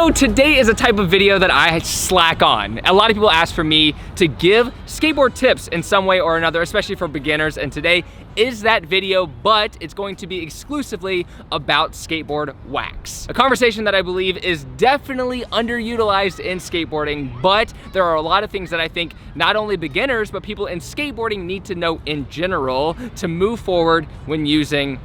So today is a type of video that I slack on. A lot of people ask for me to give skateboard tips in some way or another, especially for beginners, and today is that video, but it's going to be exclusively about skateboard wax. A conversation that I believe is definitely underutilized in skateboarding, but there are a lot of things that I think not only beginners, but people in skateboarding need to know in general to move forward when using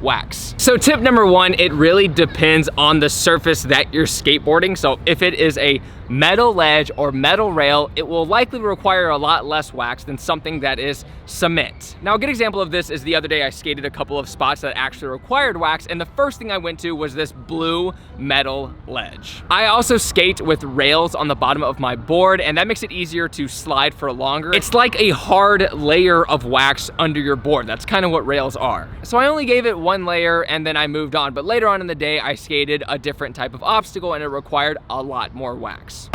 wax. So tip number one, it really depends on the surface that you're skateboarding. So if it is a metal ledge or metal rail, it will likely require a lot less wax than something that is cement. Now a good example of this is the other day I skated a couple of spots that actually required wax, and the first thing I went to was this blue metal ledge. I also skate with rails on the bottom of my board, and that makes it easier to slide for longer. It's like a hard layer of wax under your board. That's kind of what rails are. So I only gave it one layer and then I moved on, but later on in the day I skated a different type of obstacle and it required a lot more wax.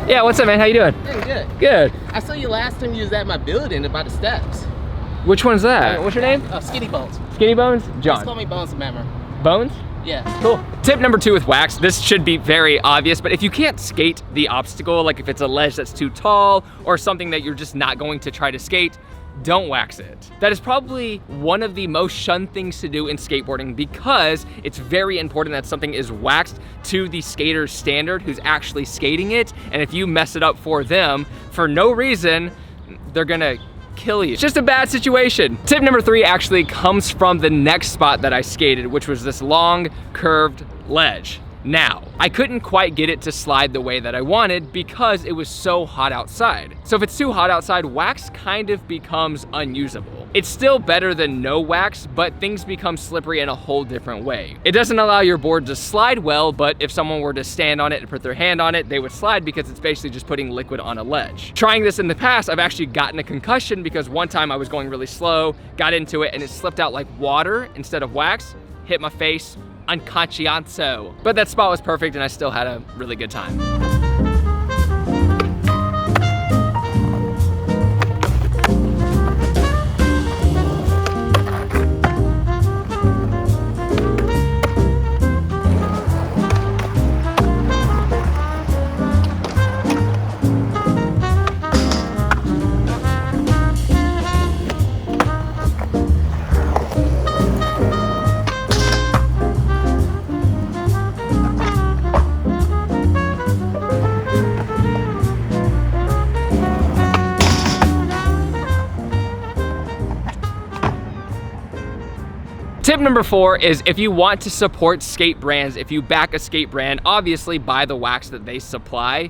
Yeah, what's up, man? How you doing? Doing good. Good. I saw you last time you was at my building about the steps. Which one's that? What's your name? Skinny Bones. Skinny Bones? John. Just call me Bones, remember. Bones? Yeah. Cool. Tip number two with wax, this should be very obvious, but if you can't skate the obstacle, like if it's a ledge that's too tall or something that you're just not going to try to skate, don't wax it. That is probably one of the most shunned things to do in skateboarding because it's very important that something is waxed to the skater's standard who's actually skating it, and if you mess it up for them for no reason, they're gonna kill you. It's just a bad situation. Tip number three actually comes from the next spot that I skated, which was this long curved ledge. Now, I couldn't quite get it to slide the way that I wanted because it was so hot outside. So if it's too hot outside, wax kind of becomes unusable. It's still better than no wax, but things become slippery in a whole different way. It doesn't allow your board to slide well, but if someone were to stand on it and put their hand on it, they would slide because it's basically just putting liquid on a ledge. Trying this in the past, I've actually gotten a concussion because one time I was going really slow, got into it, and it slipped out like water instead of wax, hit my face, unconscienzo. But that spot was perfect and I still had a really good time. Tip number four is if you want to support skate brands, if you back a skate brand, obviously buy the wax that they supply.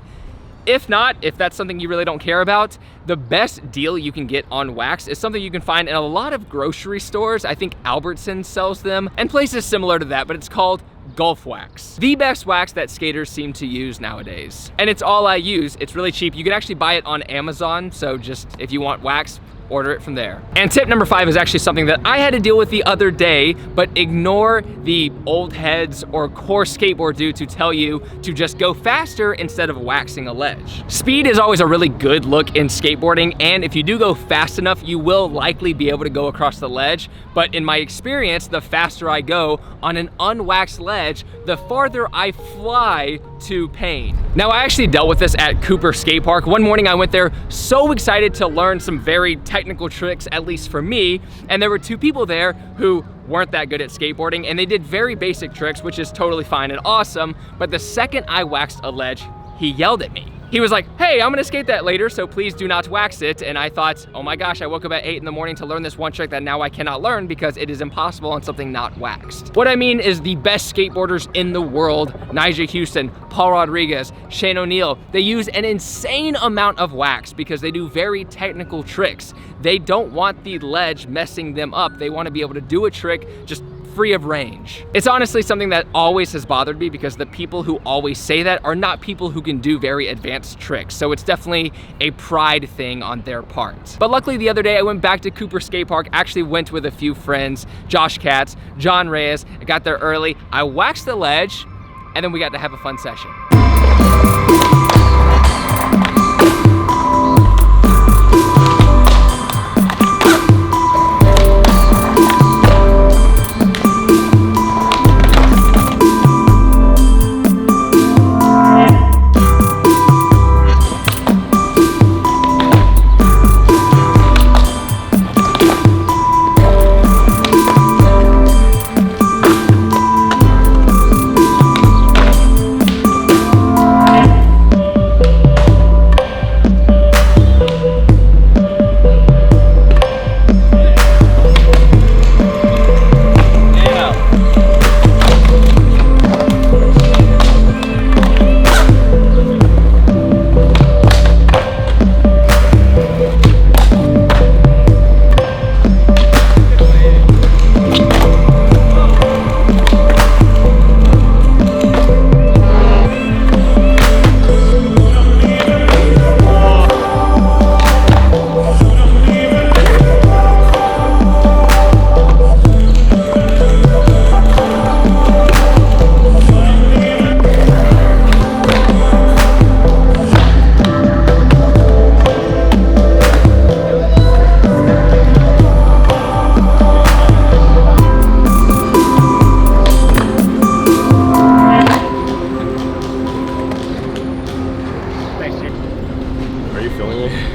If not, if that's something you really don't care about, the best deal you can get on wax is something you can find in a lot of grocery stores. I think Albertsons sells them and places similar to that, but it's called Gulf Wax. The best wax that skaters seem to use nowadays. And it's all I use. It's really cheap. You can actually buy it on Amazon, so just if you want wax, order it from there. And tip number five is actually something that I had to deal with the other day, but ignore the old heads or core skateboard dudes who tell you to just go faster instead of waxing a ledge. Speed is always a really good look in skateboarding, and if you do go fast enough, you will likely be able to go across the ledge, but in my experience, the faster I go on an unwaxed ledge, the farther I fly to pain. Now, I actually dealt with this at Cooper Skatepark. One morning I went there so excited to learn some very technical tricks, at least for me, and there were two people there who weren't that good at skateboarding, and they did very basic tricks, which is totally fine and awesome, but the second I waxed a ledge, he yelled at me. He was like, hey, I'm gonna skate that later, so please do not wax it. And I thought, oh my gosh, I woke up at 8 in the morning to learn this one trick that now I cannot learn because it is impossible on something not waxed. What I mean is the best skateboarders in the world, Nigel Houston, Paul Rodriguez, Shane O'Neill, they use an insane amount of wax because they do very technical tricks. They don't want the ledge messing them up. They want to be able to do a trick just free of range. It's honestly something that always has bothered me because the people who always say that are not people who can do very advanced tricks. So it's definitely a pride thing on their part. But luckily the other day I went back to Cooper Skatepark, actually went with a few friends, Josh Katz, John Reyes. I got there early, I waxed the ledge, and then we got to have a fun session.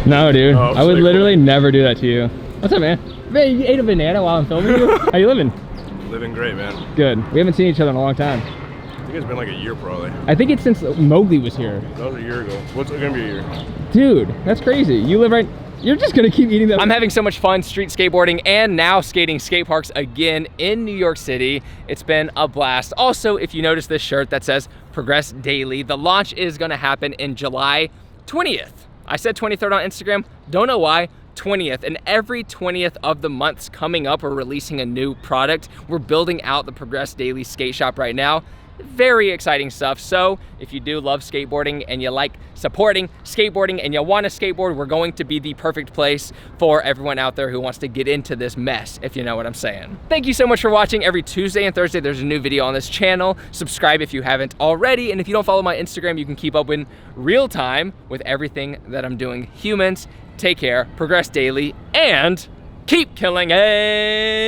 No, dude. Oh, I would sick. literally never do that to you. What's up, man? Man, you ate a banana while I'm filming you? How you living? Living great, man. Good. We haven't seen each other in a long time. I think it's been like a year probably. I think it's since Mowgli was here. That was a year ago. What's it gonna be a year? Dude, that's crazy. You live right... You're just gonna keep eating that. I'm having so much fun street skateboarding and now skating skate parks again in New York City. It's been a blast. Also, if you notice this shirt that says Progress Daily, the launch is gonna happen in July 20th. I said 23rd on Instagram, don't know why, 20th. And every 20th of the months coming up, we're releasing a new product. We're building out the Progress Daily skate shop right now. Very exciting stuff. So if you do love skateboarding and you like supporting skateboarding and you want to skateboard, we're going to be the perfect place for everyone out there who wants to get into this mess, if you know what I'm saying. Thank you so much for watching. Every Tuesday and Thursday, there's a new video on this channel. Subscribe if you haven't already. And if you don't follow my Instagram, you can keep up in real time with everything that I'm doing. Humans, take care, progress daily, and keep killing it.